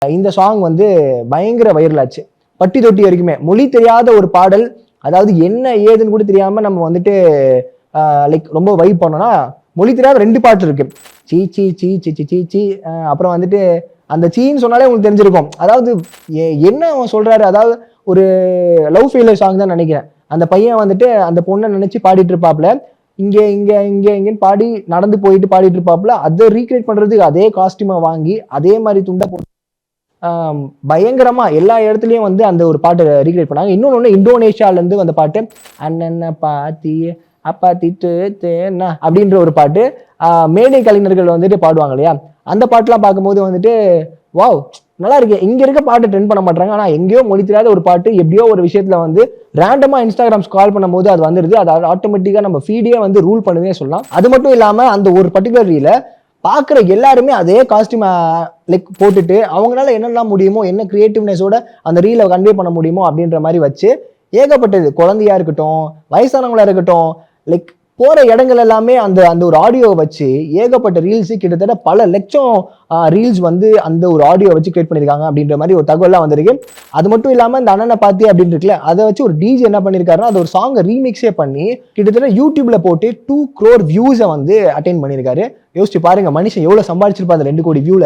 இந்த சாங் வந்து பயங்கர வைரல் ஆச்சு. பட்டி தொட்டி வரைக்குமே மொழி தெரியாத ஒரு பாடல், அதாவது என்ன ஏதுன்னு கூட தெரியாம நம்ம வந்துட்டு லைக் ரொம்ப வைப் பண்ணோம்னா, மொழி தெரியாத 2 பாட்டு இருக்கு. சீ சீ சீ சி சி சீ சீ அப்புறம் வந்துட்டு அந்த சீன்னு சொன்னாலே உங்களுக்கு தெரிஞ்சிருக்கும். அதாவது என்ன அவன் சொல்றாரு, அதாவது ஒரு லவ் ஃபெயிலியர் சாங் தான் நினைக்கிறேன். அந்த பையன் வந்துட்டு அந்த பொண்ணை நினைச்சு பாடிட்டு இருப்பாப்ல, இங்க இங்க இங்க இங்கன்னு பாடி நடந்து போயிட்டு பாடிட்டு இருப்பாப்ல. அதை ரீக்ரியேட் பண்றதுக்கு அதே காஸ்டியூமை வாங்கி அதே மாதிரி துண்டை போட்டு பயங்கரமா எல்லா இடத்துலயும் வந்து அந்த ஒரு பாட்டை ரீக்ரியேட் பண்ணாங்க. இன்னொன்னு இந்தோனேஷியால இருந்து வந்த பாட்டு, அண்ணன் பாத்தி அப்பா திட்டு தேனா அப்படின்ற ஒரு பாட்டு, மேடை கலைஞர்கள் வந்துட்டு பாடுவாங்க இல்லையா, அந்த பாட்டுலாம் பார்க்கும்போது வந்துட்டு வாவ் நல்லா இருக்கு. இங்க இருக்க பாட்டு ட்ரெண்ட் பண்ண மாட்டாங்க, ஆனா எங்கேயோ மொழி தெரியாத ஒரு பாட்டு எப்படியோ ஒரு விஷயத்துல வந்து ரேண்டமா இன்ஸ்டாகிராம் ஸ்க்ரால் பண்ணும்போது அது வந்துருது. அது ஆட்டோமேட்டிக்கா நம்ம ஃபீடே வந்து ரூல் பண்ணுதுன்னே சொல்லலாம். அது மட்டும் இல்லாம அந்த ஒரு பர்டிகுலர் ரீல பாக்குற எல்லாருமே அதே காஸ்டியூம் லைக் போட்டுட்டு அவங்களால என்னெல்லாம் முடியுமோ, என்ன கிரியேட்டிவ்னஸோட அந்த ரீலை கன்வே பண்ண முடியுமோ அப்படின்ற மாதிரி வச்சு ஏகப்பட்டது, குழந்தையா இருக்கட்டும் வயசானவங்களா இருக்கட்டும், லைக் போற இடங்கள் எல்லாமே அந்த அந்த ஒரு ஆடியோ வச்சு ஏகப்பட்ட ரீல்ஸ், கிட்டத்தட்ட பல லட்சம் ரீல்ஸ் வந்து அந்த ஒரு ஆடியோ வச்சு கிரியேட் பண்ணிருக்காங்க அப்படின்ற மாதிரி ஒரு தகவல்லாம் வந்திருக்கு. அது மட்டும் இல்லாம இந்த அண்ணனை பாத்தி அப்படின்னு இருக்குல்ல, அதை வச்சு ஒரு டிஜே என்ன பண்ணிருக்காருன்னா அது ஒரு சாங்கை ரீமிக்ஸே பண்ணி கிட்டத்தட்ட யூடியூப்ல போட்டு 2 crore வியூஸை வந்து அட்டைன் பண்ணியிருக்காரு. யோசிச்சு பாருங்க, மனுஷன் எவ்வளவு சம்பாதிச்சிருப்பா அந்த 2 கோடி வியூல.